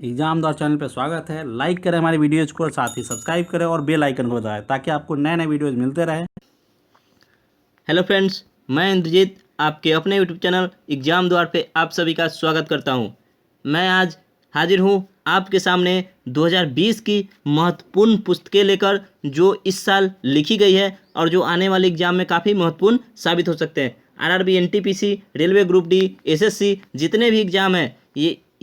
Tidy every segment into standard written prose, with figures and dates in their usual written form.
Exam द्वार channel पर स्वागत है। लाइक करें हमारी वीडियोज़ को और साथ ही सब्सक्राइब करें और बेल आइकन को दबाएं ताकि आपको नए नए वीडियोज़ मिलते रहें। हेलो फ्रेंड्स, मैं इंद्रजीत आपके अपने यूट्यूब चैनल एग्जाम द्वार पे आप सभी का स्वागत करता हूं। मैं आज हाजिर हूं आपके सामने 2020 की महत्वपूर्ण पुस्तकें लेकर, जो इस साल लिखी गई है और जो आने वाले एग्जाम में काफ़ी महत्वपूर्ण साबित हो सकते हैं। RRB, NTPC, railway group D, SSC, जितने भी एग्जाम हैं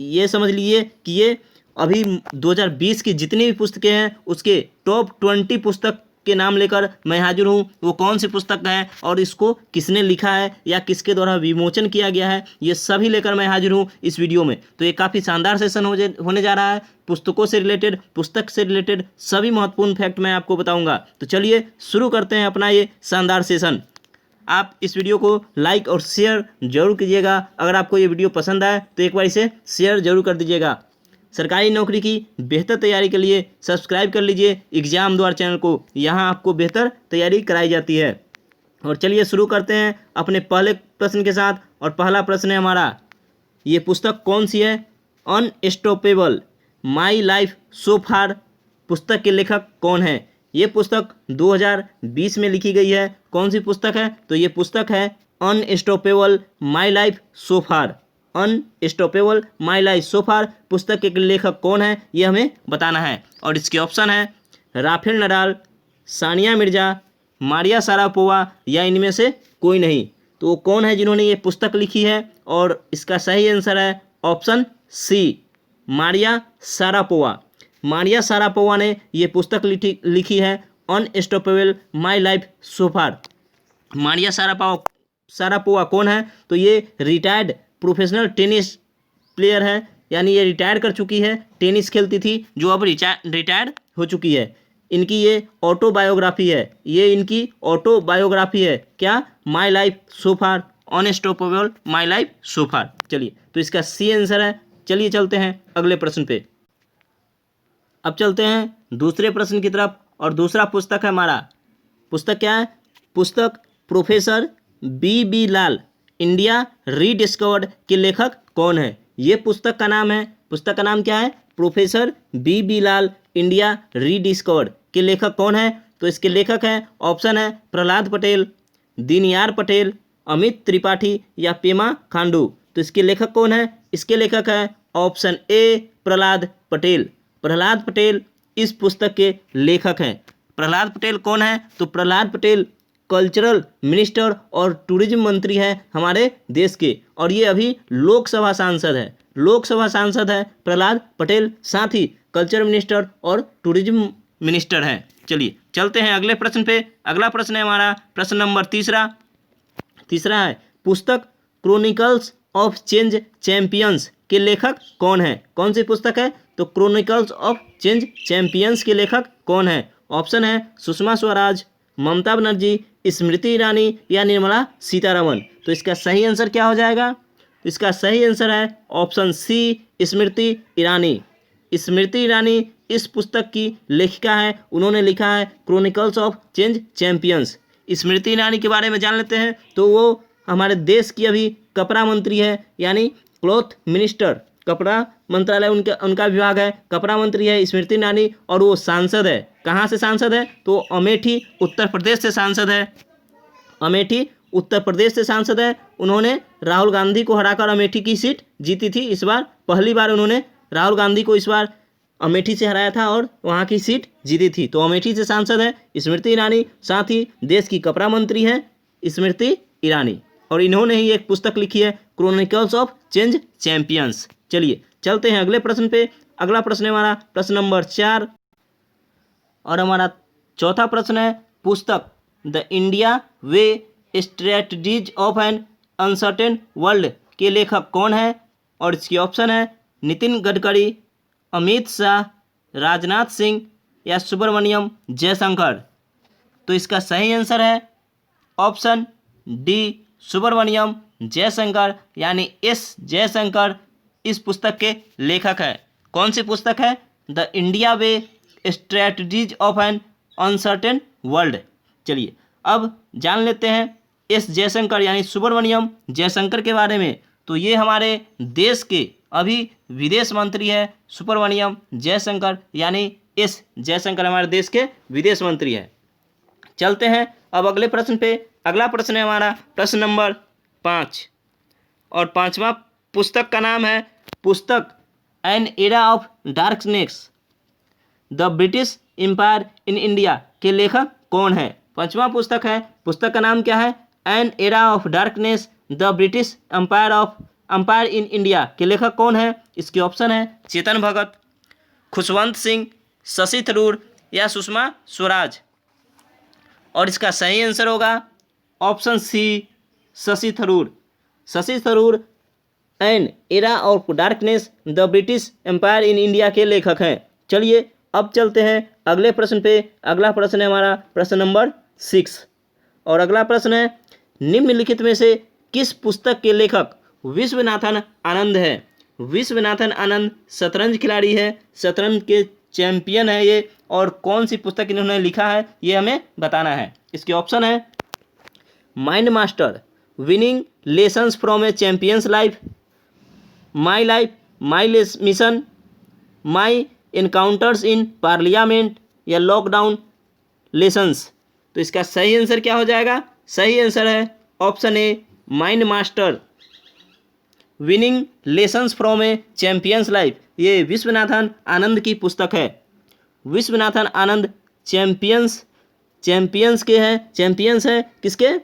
ये समझ लीजिए कि ये अभी 2020 की जितनी भी पुस्तकें हैं उसके टॉप 20 पुस्तक के नाम लेकर मैं हाजिर हूँ। वो कौन सी पुस्तक है और इसको किसने लिखा है या किसके द्वारा विमोचन किया गया है, ये सभी लेकर मैं हाजिर हूँ इस वीडियो में। तो ये काफ़ी शानदार सेशन होने जा रहा है। पुस्तकों से रिलेटेड, पुस्तक से रिलेटेड सभी महत्वपूर्ण फैक्ट मैं आपको बताऊँगा। तो चलिए शुरू करते हैं अपना ये शानदार सेशन। आप इस वीडियो को लाइक और शेयर जरूर कीजिएगा। अगर आपको ये वीडियो पसंद आए तो एक बार इसे शेयर जरूर कर दीजिएगा। सरकारी नौकरी की बेहतर तैयारी के लिए सब्सक्राइब कर लीजिए एग्जाम द्वार चैनल को। यहाँ आपको बेहतर तैयारी कराई जाती है। और चलिए शुरू करते हैं अपने पहले प्रश्न के साथ। और पहला प्रश्न है हमारा, ये पुस्तक कौन सी है? Unstoppable my life so Far पुस्तक के लेखक कौन है? ये पुस्तक 2020 में लिखी गई है। कौन सी पुस्तक है? तो ये पुस्तक है unstoppable my life so Far. Unstoppable my life so Far पुस्तक के लेखक कौन है, ये हमें बताना है। और इसके ऑप्शन है Rafael Nadal, Sania Mirza, Maria Sharapova या इनमें से कोई नहीं। तो वो कौन है जिन्होंने ये पुस्तक लिखी है? और इसका सही आंसर है option C, Maria Sharapova. Maria Sharapova ने ये पुस्तक लिखी है unstoppable my life so far. Maria Sharapova कौन है? तो ये रिटायर्ड प्रोफेशनल टेनिस प्लेयर है, यानी ये रिटायर कर चुकी है। टेनिस खेलती थी जो अब रिटायर हो चुकी है। इनकी ये ऑटोबायोग्राफी है। ये इनकी ऑटोबायोग्राफी है। क्या? My life so Far, Unstoppable my life so Far. चलिए, तो इसका सी आंसर है। चलिए चलते हैं अगले प्रश्न पे। अब चलते हैं दूसरे प्रश्न की तरफ। और दूसरा पुस्तक है हमारा, पुस्तक क्या है? पुस्तक प्रोफेसर बी लाल इंडिया रीडिस्कवर्ड के लेखक कौन है? ये पुस्तक का नाम है, पुस्तक का नाम क्या है? प्रोफेसर बी लाल इंडिया रीडिस्कवर्ड के लेखक कौन है? तो इसके लेखक हैं, ऑप्शन है प्रहलाद पटेल, दीनयार पटेल, अमित त्रिपाठी या पेमा खांडू। तो इसके लेखक कौन है? इसके लेखक है ऑप्शन ए, प्रहलाद पटेल। प्रहलाद पटेल इस पुस्तक के लेखक हैं। प्रहलाद पटेल कौन है? तो प्रहलाद पटेल कल्चरल मिनिस्टर और टूरिज्म मंत्री हैं हमारे देश के। और ये अभी लोकसभा सांसद है। लोकसभा सांसद है प्रहलाद पटेल, साथ ही कल्चर मिनिस्टर और टूरिज्म मिनिस्टर हैं। चलिए चलते हैं अगले प्रश्न पे। अगला प्रश्न है हमारा प्रश्न नंबर तीसरा है, पुस्तक क्रोनिकल्स ऑफ चेंज चैंपियंस के लेखक कौन है? कौन सी पुस्तक है? तो क्रोनिकल्स ऑफ चेंज चैंपियंस के लेखक कौन है? ऑप्शन है सुषमा स्वराज, ममता बनर्जी, स्मृति ईरानी या निर्मला सीतारमण। तो इसका सही आंसर क्या हो जाएगा? इसका सही आंसर है ऑप्शन सी, स्मृति ईरानी। स्मृति ईरानी इस पुस्तक की लेखिका है। उन्होंने लिखा है chronicles of change champions. Smriti Irani के बारे में जान लेते हैं। तो वो हमारे देश की अभी कपड़ा मंत्री है, यानी क्लॉथ मिनिस्टर। कपड़ा मंत्रालय उनका विभाग है, कपड़ा मंत्री है स्मृति ईरानी। और वो सांसद है। कहाँ से सांसद है? तो अमेठी उत्तर प्रदेश से सांसद है। अमेठी उत्तर प्रदेश से सांसद है। उन्होंने राहुल गांधी को हराकर अमेठी की सीट जीती थी। इस बार पहली बार उन्होंने राहुल गांधी को इस बार अमेठी से हराया था और वहाँ की सीट जीती थी। तो अमेठी से सांसद है स्मृति ईरानी, साथ ही देश की कपड़ा मंत्री है स्मृति ईरानी। और इन्होंने ही एक पुस्तक लिखी है क्रोनिकल्स ऑफ चेंज चैंपियंस। चलिए चलते हैं अगले प्रश्न पे। अगला प्रश्न है हमारा प्रश्न नंबर 4। और हमारा चौथा प्रश्न है, पुस्तक the India way strategies of N uncertain world के लेखक कौन है? और इसकी ऑप्शन है नितिन गडकरी, अमित शाह, राजनाथ सिंह या सुब्रमण्यम जयशंकर। तो इसका सही आंसर है ऑप्शन डी, सुब्रमण्यम जयशंकर, यानी एस जयशंकर इस पुस्तक के लेखक है। कौन सी पुस्तक है? The India way strategies of N uncertain world. चलिए अब जान लेते हैं एस जयशंकर यानी सुब्रमण्यम जयशंकर के बारे में। तो ये हमारे देश के अभी विदेश मंत्री है सुब्रमण्यम जयशंकर, यानी एस जयशंकर हमारे देश के विदेश मंत्री है। चलते हैं अब अगले प्रश्न पे। अगला प्रश्न है हमारा प्रश्न नंबर 5 और 5वां पुस्तक का नाम है पुस्तक an era of darkness the British empire in India के लेखक कौन है। 5वां पुस्तक है, पुस्तक का नाम क्या है, an era of darkness the British empire in India के लेखक कौन है। इसके ऑप्शन है चेतन भगत, खुशवंत सिंह, शशि थरूर या सुषमा स्वराज। और इसका सही आंसर होगा option C Shashi Tharoor. Shashi Tharoor an era of darkness the British empire in India के लेखक हैं। चलिए अब चलते हैं अगले प्रश्न पे। अगला प्रश्न है हमारा प्रश्न नंबर 6 और अगला प्रश्न है निम्नलिखित में से किस पुस्तक के लेखक विश्वनाथन आनंद है। विश्वनाथन आनंद शतरंज खिलाड़ी है, शतरंज के चैंपियन है ये, और कौन सी पुस्तक इन्होंने लिखा है ये हमें बताना है। इसके ऑप्शन है mind master, winning lessons from A champions life, my Life My mission, my encounters in parliament या लॉकडाउन लेसन्स। तो इसका सही आंसर क्या हो जाएगा। सही आंसर है option a mind master, winning lessons from A champions life. ये विश्वनाथन आनंद की पुस्तक है। विश्वनाथन आनंद चैंपियंस के हैं, चैंपियंस है किसके,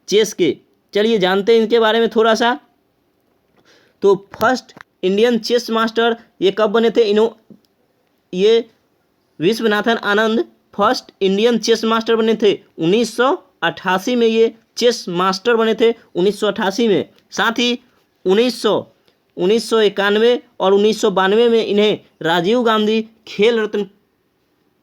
चेस के। चलिए जानते हैं इनके बारे में थोड़ा सा। तो फर्स्ट इंडियन चेस मास्टर ये कब बने थे, ये Viswanathan Anand first Indian chess master बने थे 1988 में। ये चेस मास्टर बने थे 1988 में। साथ ही 1991 और 1992 में इन्हें राजीव गांधी खेल रत्न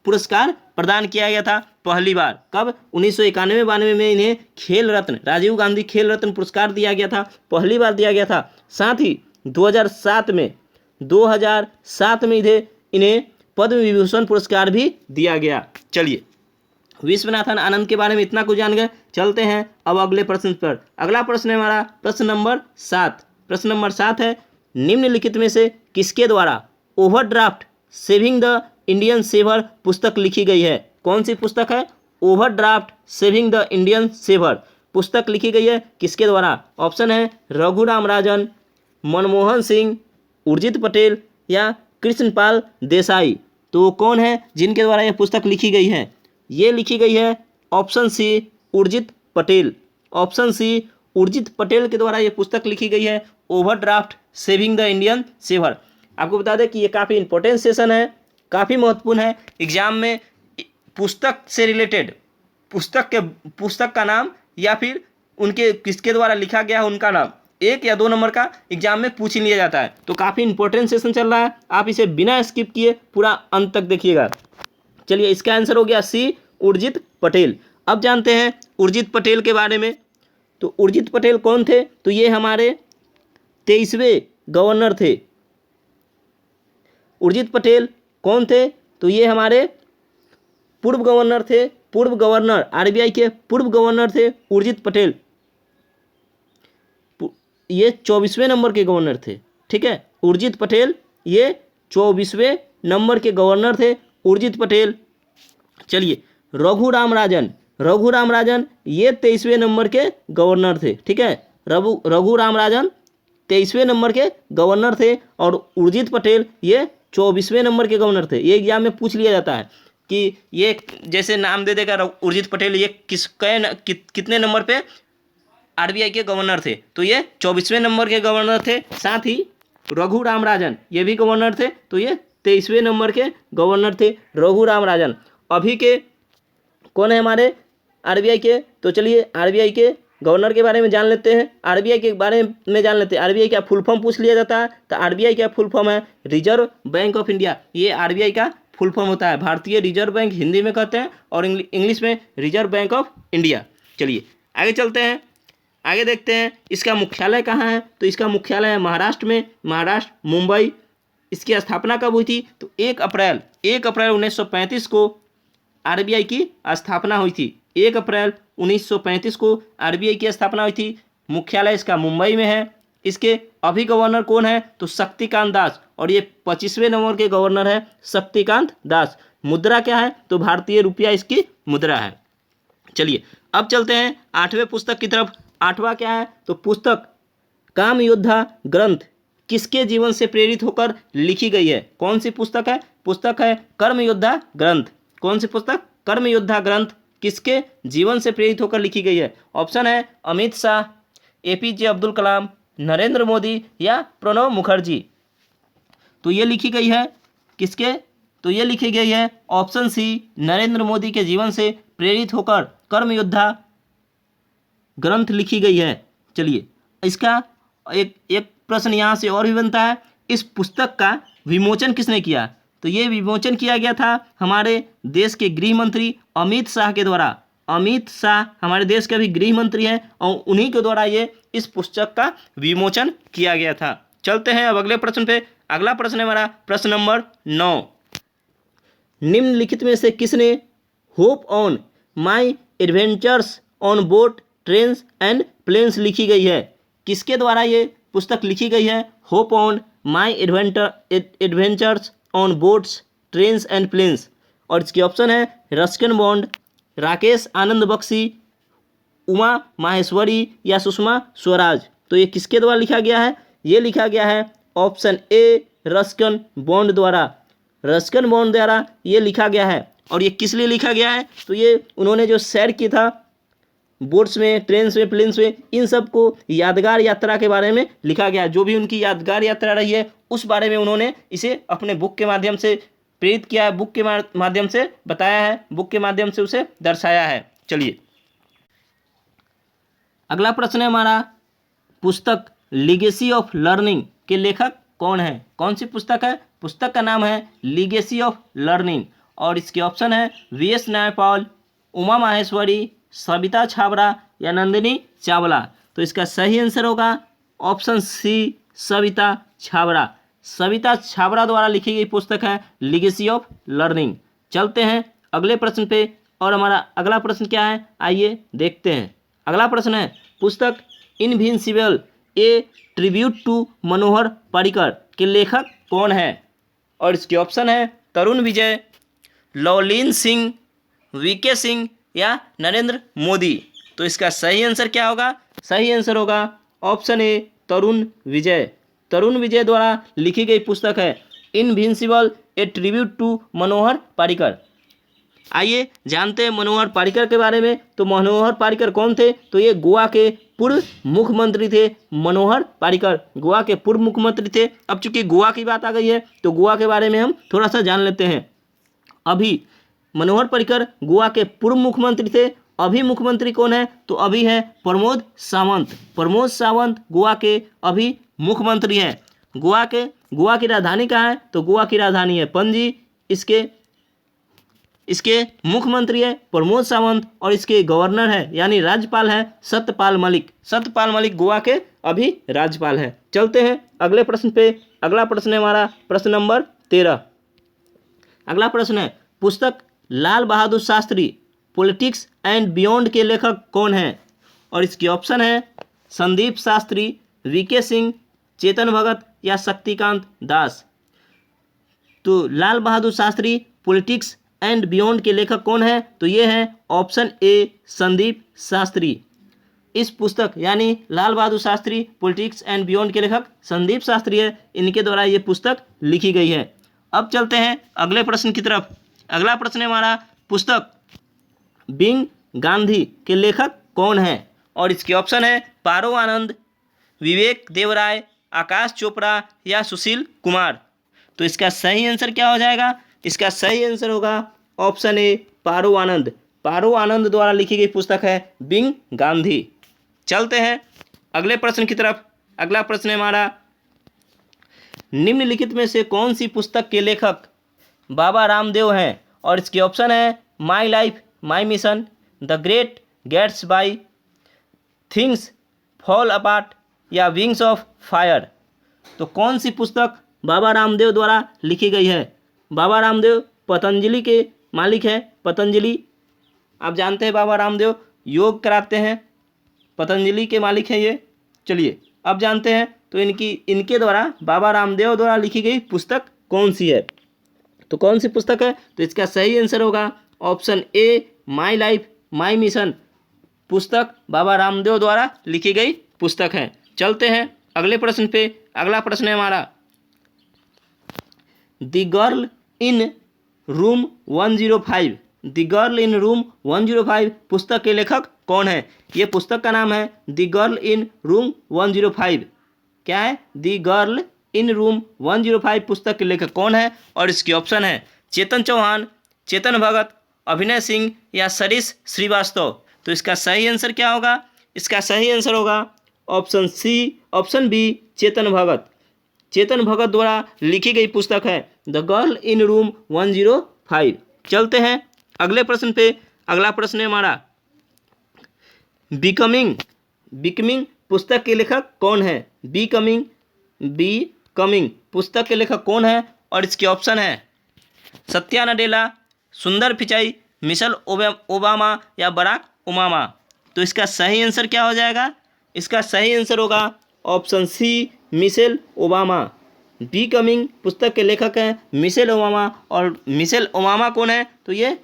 पुरस्कार प्रदान किया गया था पहली बार। कब, 1991-92 में इन्हें खेल रत्न, राजीव गांधी खेल रत्न पुरस्कार दिया गया था, पहली बार दिया गया था। साथ ही 2007 में इन्हें पद्म विभूषण पुरस्कार भी दिया गया। चलिए विश्वनाथन आनंद के बारे में इतना कुछ जान गए। चलते हैं अब अगले प्रश्न पर। अगला प्रश्न है हमारा प्रश्न नंबर 7। प्रश्न नंबर 7 है निम्नलिखित में से किसके द्वारा overdraft saving the Indian saver पुस्तक लिखी गई है। कौन सी पुस्तक है, overdraft saving the Indian saver पुस्तक लिखी गई है किसके द्वारा। ऑप्शन है रघुराम राजन, मनमोहन सिंह, उर्जित पटेल या कृष्णपाल देसाई। तो कौन है जिनके द्वारा यह पुस्तक लिखी गई है। ये लिखी गई है option C Urjit Patel. Option C Urjit Patel के द्वारा ये पुस्तक लिखी गई है overdraft saving the Indian saver. आपको बता दें कि ये काफ़ी इंपॉर्टेंट सेशन है, काफ़ी महत्वपूर्ण है। एग्जाम में पुस्तक से रिलेटेड पुस्तक का नाम या फिर उनके किसके द्वारा लिखा गया है उनका नाम 1 या 2 नंबर का एग्जाम में पूछ लिया जाता है। तो काफ़ी इंपॉर्टेंट सेशन चल रहा है, आप इसे बिना स्किप किए पूरा अंत तक देखिएगा। चलिए इसका आंसर हो गया सी उर्जित पटेल। अब जानते हैं उर्जित पटेल के बारे में। तो उर्जित पटेल कौन थे, तो ये हमारे 23वें गवर्नर थे। उर्जित पटेल कौन थे, तो ये हमारे पूर्व गवर्नर थे, पूर्व गवर्नर आरबीआई के पूर्व गवर्नर थे उर्जित पटेल। ये 24वें नंबर के गवर्नर थे। ठीक है, उर्जित पटेल ये 24वें नंबर के गवर्नर थे उर्जित पटेल। चलिए रघुराम राजन ये 23वें नंबर के गवर्नर थे। ठीक है, रघुराम राजन 23वें नंबर के गवर्नर थे और उर्जित पटेल ये 24वें नंबर के गवर्नर थे। ये एग्जाम में पूछ लिया जाता है कि ये जैसे नाम दे देगा उर्जित पटेल ये कितने नंबर पे आरबीआई के गवर्नर थे, तो ये 24वें नंबर के गवर्नर थे। साथ ही रघुराम राजन ये भी गवर्नर थे, तो ये 23वें नंबर के गवर्नर थे रघुराम राजन। अभी के कौन है हमारे आरबीआई के, तो चलिए आरबीआई के गवर्नर के बारे में जान लेते हैं। आरबीआई के बारे में जान लेते हैं। आरबीआई का फुल फॉर्म पूछ लिया जाता है, तो आरबीआई का फुल फॉर्म है रिजर्व बैंक ऑफ इंडिया। ये आरबीआई का फुल फॉर्म होता है, भारतीय रिजर्व बैंक हिंदी में कहते हैं और इंग्लिश में रिजर्व बैंक ऑफ इंडिया। चलिए आगे चलते हैं, आगे देखते हैं इसका मुख्यालय कहाँ है। तो इसका मुख्यालय है महाराष्ट्र में, महाराष्ट्र मुंबई। इसकी स्थापना कब हुई थी, तो 1 अप्रैल 1935 को आरबीआई की स्थापना हुई थी। 1 अप्रैल 1935 को आरबीआई की स्थापना हुई थी। मुख्यालय इसका मुंबई में है। इसके अभी गवर्नर कौन है? तो शक्तिकांत दास, और ये 25वें नंबर के गवर्नर है शक्तिकांत दास। मुद्रा क्या है? तो भारतीय रुपया इसकी मुद्रा है। चलिए अब चलते हैं 8वें पुस्तक की तरफ। 8वां क्या है? तो पुस्तक काम योद्धा ग्रंथ किसके जीवन से प्रेरित होकर लिखी गई है? कौन सी पुस्तक है? पुस्तक है कर्म योद्धा ग्रंथ। कौन सी पुस्तक? कर्म योद्धा ग्रंथ किसके जीवन से प्रेरित होकर लिखी गई है? ऑप्शन है अमित शाह, APJ अब्दुल कलाम, नरेंद्र मोदी या प्रणब मुखर्जी। तो ये लिखी गई है किसके? तो ये लिखी गई है ऑप्शन सी, नरेंद्र मोदी के जीवन से प्रेरित होकर कर्म योद्धा ग्रंथ लिखी गई है। चलिए इसका एक प्रश्न यहाँ से और भी बनता है, इस पुस्तक का विमोचन किसने किया? तो ये विमोचन किया गया था हमारे देश के गृह मंत्री अमित शाह के द्वारा। अमित शाह हमारे देश के भी गृह मंत्री हैं और उन्हीं के द्वारा ये इस पुस्तक का विमोचन किया गया था। चलते हैं अब अगले प्रश्न पे। अगला प्रश्न है हमारा प्रश्न नंबर 9। निम्नलिखित में से किसने hope on my adventures on boat trains and planes लिखी गई है? किसके द्वारा ये पुस्तक लिखी गई है? Hope on my adventures on boats trains and planes. और इसके ऑप्शन है रस्किन बॉन्ड, राकेश आनंद बख्शी, उमा माहेश्वरी या सुषमा स्वराज। तो ये किसके द्वारा लिखा गया है? ये लिखा गया है ऑप्शन ए रस्किन बॉन्ड द्वारा। रस्किन बॉन्ड द्वारा ये लिखा गया है। और ये किस लिए लिखा गया है? तो ये उन्होंने जो सैर की था बोट्स में, ट्रेन्स में, प्लेन्स में, इन सब को यादगार यात्रा के बारे में लिखा गया। जो भी उनकी यादगार यात्रा रही है उस बारे में उन्होंने इसे अपने बुक के माध्यम से प्रेरित किया है, बुक के माध्यम से बताया है, बुक के माध्यम से उसे दर्शाया है। चलिए अगला प्रश्न है हमारा, पुस्तक लीगेसी ऑफ लर्निंग के लेखक कौन है? कौन सी पुस्तक है? पुस्तक का नाम है लीगेसी ऑफ लर्निंग। और इसके ऑप्शन है VS न्यायपाल, उमा माहेश्वरी, सविता छाबड़ा या नंदिनी चावला। तो इसका सही आंसर होगा ऑप्शन सी, सविता छाबड़ा। सविता छाबड़ा द्वारा लिखी गई पुस्तक है लीगेसी ऑफ लर्निंग। चलते हैं अगले प्रश्न पे। और हमारा अगला प्रश्न क्या है, आइए देखते हैं। अगला प्रश्न है, पुस्तक invincible A tribute to Manohar Parrikar के लेखक कौन है? और इसके ऑप्शन है तरुण विजय, लवलीन सिंह, VK सिंह या नरेंद्र मोदी। तो इसका सही आंसर क्या होगा? सही आंसर होगा ऑप्शन ए तरुण विजय। तरुण विजय द्वारा लिखी गई पुस्तक है invincible A tribute to Manohar Parrikar. आइए जानते हैं मनोहर पर्रिकर के बारे में। तो मनोहर पर्रिकर कौन थे? तो ये गोवा के पूर्व मुख्यमंत्री थे। मनोहर पर्रिकर गोवा के पूर्व मुख्यमंत्री थे। अब चूंकि गोवा की बात आ गई है तो गोवा के बारे में हम थोड़ा सा जान लेते हैं। अभी मनोहर पर्रिकर गोवा के पूर्व मुख्यमंत्री थे। अभी मुख्यमंत्री कौन है? तो अभी है प्रमोद सावंत। प्रमोद सावंत गोवा के अभी मुख्यमंत्री हैं। गोवा की राजधानी कहाँ है? तो गोवा की राजधानी है पणजी। इसके मुख्यमंत्री है प्रमोद सावंत और इसके गवर्नर है यानी राज्यपाल है सत्यपाल मलिक। सत्यपाल मलिक गोवा के अभी राज्यपाल हैं। चलते हैं अगले प्रश्न पे। अगला प्रश्न है हमारा प्रश्न नंबर 13। अगला प्रश्न है, पुस्तक Lal Bahadur Shastri politics and beyond के लेखक कौन है? और इसके ऑप्शन है संदीप शास्त्री, VK सिंह, चेतन भगत या शक्तिकांत दास। तो Lal Bahadur Shastri politics and beyond के लेखक कौन है? तो ये है ऑप्शन ए संदीप शास्त्री। इस पुस्तक यानी Lal Bahadur Shastri politics and beyond के लेखक संदीप शास्त्री है। इनके द्वारा ये पुस्तक लिखी गई है। अब चलते हैं अगले प्रश्न की तरफ। अगला प्रश्न है हमारा, पुस्तक बीइंग गांधी के लेखक कौन है? और इसके ऑप्शन है पारो आनंद, विवेक देवराय, आकाश चोपड़ा या सुशील कुमार। तो इसका सही आंसर क्या हो जाएगा? इसका सही आंसर होगा ऑप्शन ए पारो आनंद। पारो आनंद द्वारा लिखी गई पुस्तक है बीइंग गांधी। चलते हैं अगले प्रश्न की तरफ। अगला प्रश्न है हमारा, निम्नलिखित में से कौन सी पुस्तक के लेखक बाबा रामदेव हैं? और इसके ऑप्शन है My Life My Mission, The Great Gatsby, Things Fall Apart या विंग्स ऑफ फायर। तो कौन सी पुस्तक बाबा रामदेव द्वारा लिखी गई है? बाबा रामदेव पतंजलि के मालिक हैं। पतंजलि आप जानते हैं बाबा रामदेव योग कराते हैं, पतंजलि के मालिक हैं ये। चलिए अब जानते हैं तो इनके द्वारा बाबा रामदेव द्वारा लिखी गई पुस्तक कौन सी है? तो कौन सी पुस्तक है? तो इसका सही आंसर होगा option A, my Life My mission. पुस्तक बाबा रामदेव द्वारा लिखी गई पुस्तक है। चलते हैं अगले प्रश्न पे। अगला प्रश्न है हमारा, the girl in room 105। The girl in room 105 पुस्तक के लेखक कौन है? ये पुस्तक का नाम है द गर्ल इन रूम 105। क्या है? द गर्ल इन रूम 105 पुस्तक के लेखक कौन है? और इसके ऑप्शन है चेतन चौहान, चेतन भगत, अभिनय सिंह या सरिस श्रीवास्तव। तो इसका सही आंसर क्या होगा? इसका सही आंसर होगा ऑप्शन सी, ऑप्शन बी, चेतन भगत। चेतन भगत द्वारा लिखी गई पुस्तक है द गर्ल इन रूम 105। चलते हैं अगले प्रश्न पे। अगला प्रश्न है हमारा, बिकमिंग। बिकमिंग पुस्तक के लेखक कौन है? बिकमिंग पुस्तक के लेखक कौन है? और इसके ऑप्शन है सत्या नडेला, सुंदर पिचाई, मिशेल ओबामा या बराक ओबामा। तो इसका सही आंसर क्या हो जाएगा? इसका सही आंसर होगा option C, Michelle Obama. Becoming पुस्तक के लेखक हैं मिशेल ओबामा। और मिशेल ओबामा कौन है? तो ये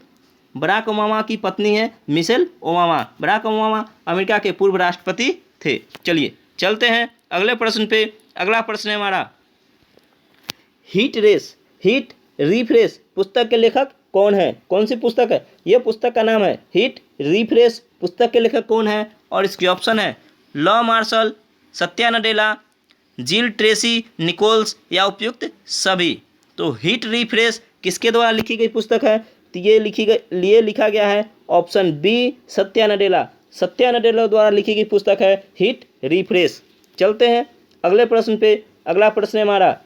बराक ओबामा की पत्नी है Michelle Obama. Barack Obama America के पूर्व राष्ट्रपति थे। चलिए चलते हैं अगले प्रश्न पे। अगला प्रश्न है हमारा, हीट रेस, हीट रिफ्रेश पुस्तक के लेखक कौन है? कौन सी पुस्तक है? यह पुस्तक का नाम है हीट रिफ्रेश। पुस्तक के लेखक कौन है? और इसके ऑप्शन है लॉ मार्शल, सत्या नडेला, जिल ट्रेसी निकोल्स या उपयुक्त सभी। तो हीट रिफ्रेश किसके द्वारा लिखी गई पुस्तक है? तो ये लिखा गया है ऑप्शन बी, सत्या नडेला। सत्या नडेला द्वारा लिखी गई पुस्तक है हीट रिफ्रेश। चलते हैं अगले प्रश्न पे। अगला प्रश्न है हमारा,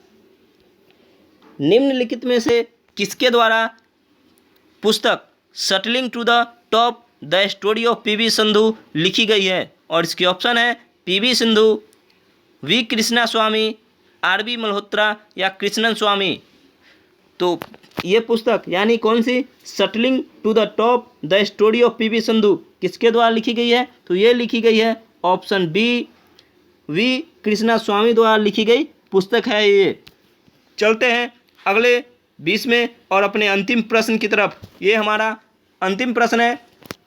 निम्नलिखित में से किसके द्वारा पुस्तक Shuttling to the Top The Story of PV Sindhu लिखी गई है? और इसके ऑप्शन है पीवी सिंधु, वी कृष्णा स्वामी, आरबी मल्होत्रा या कृष्णन स्वामी। तो ये पुस्तक यानी कौन सी, Shuttling to the Top The Story of PV Sindhu किसके द्वारा लिखी गई है? तो ये लिखी गई है ऑप्शन बी, वी कृष्णा स्वामी द्वारा लिखी गई पुस्तक है ये। चलते हैं अगले 20वें और अपने अंतिम प्रश्न की तरफ। ये हमारा अंतिम प्रश्न है।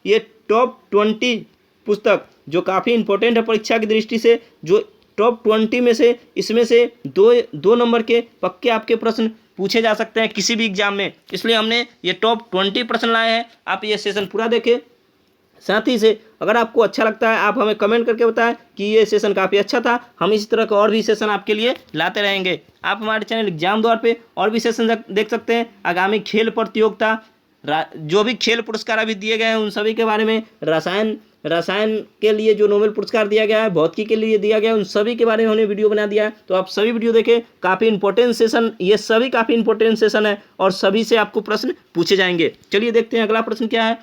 ये टॉप 20 पुस्तक जो काफ़ी इंपॉर्टेंट है परीक्षा की दृष्टि से, जो टॉप 20 में से इसमें से दो नंबर के पक्के आपके प्रश्न पूछे जा सकते हैं किसी भी एग्जाम में, इसलिए हमने ये टॉप 20 प्रश्न लाए हैं। आप ये सेशन पूरा देखें। साथ ही से अगर आपको अच्छा लगता है आप हमें कमेंट करके बताएं कि ये सेशन काफ़ी अच्छा था। हम इसी तरह का और भी सेशन आपके लिए लाते रहेंगे। आप हमारे चैनल एग्जाम द्वार पे और भी सेशन देख सकते हैं। आगामी खेल प्रतियोगिता, जो भी खेल पुरस्कार अभी दिए गए हैं उन सभी के बारे में, रसायन के लिए जो नोबेल पुरस्कार दिया गया है, भौतिकी के लिए दिया गया है, उन सभी के बारे में हमने वीडियो बना दिया है। तो आप सभी वीडियो देखें। काफ़ी इंपॉर्टेंट सेशन, ये सभी काफ़ी इंपॉर्टेंट सेशन है और सभी से आपको प्रश्न पूछे जाएंगे। चलिए देखते हैं अगला प्रश्न क्या है।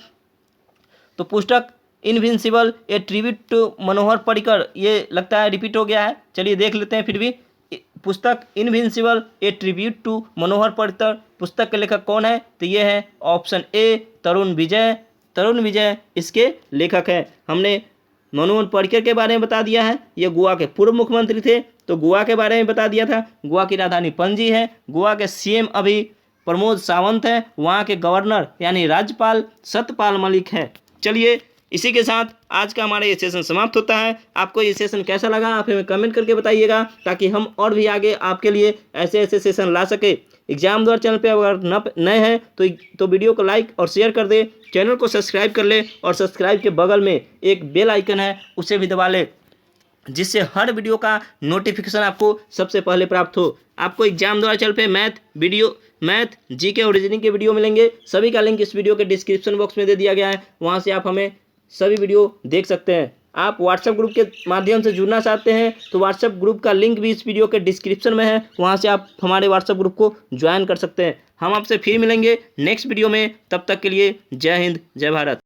तो पुस्तक invincible A tribute to Manohar Parrikar, ये लगता है रिपीट हो गया है। चलिए देख लेते हैं फिर भी। पुस्तक invincible A tribute to Manohar Parrikar पुस्तक के लेखक कौन है? तो ये है ऑप्शन ए, तरुण विजय। तरुण विजय इसके लेखक हैं। हमने मनोहर पर्रिकर के बारे में बता दिया है, ये गोवा के पूर्व मुख्यमंत्री थे, तो गोवा के बारे में बता दिया था। गोवा की राजधानी पणजी है। गोवा के सीएम अभी प्रमोद सावंत है। वहाँ के गवर्नर यानी राज्यपाल सत्यपाल मलिक है। चलिए इसी के साथ आज का हमारा ये सेशन समाप्त होता है। आपको ये सेशन कैसा लगा आप हमें कमेंट करके बताइएगा, ताकि हम और भी आगे आपके लिए ऐसे ऐसे सेशन ला सके। एग्जाम द्वार चैनल पे अगर नए हैं तो वीडियो को लाइक और शेयर कर दे, चैनल को सब्सक्राइब कर ले और सब्सक्राइब के बगल में एक बेल आइकन है उसे भी दबा ले, जिससे हर वीडियो का नोटिफिकेशन आपको सबसे पहले प्राप्त हो। आपको एग्जाम द्वारा चैनल पे मैथ जीके और रीजनिंग के वीडियो मिलेंगे। सभी का लिंक इस वीडियो के डिस्क्रिप्शन बॉक्स में दे दिया गया है, वहाँ से आप हमें सभी वीडियो देख सकते हैं। आप व्हाट्सएप ग्रुप के माध्यम से जुड़ना चाहते हैं तो व्हाट्सएप ग्रुप का लिंक भी इस वीडियो के डिस्क्रिप्शन में है, वहाँ से आप हमारे व्हाट्सएप ग्रुप को ज्वाइन कर सकते हैं। हम आपसे फिर मिलेंगे नेक्स्ट वीडियो में, तब तक के लिए जय हिंद जय भारत।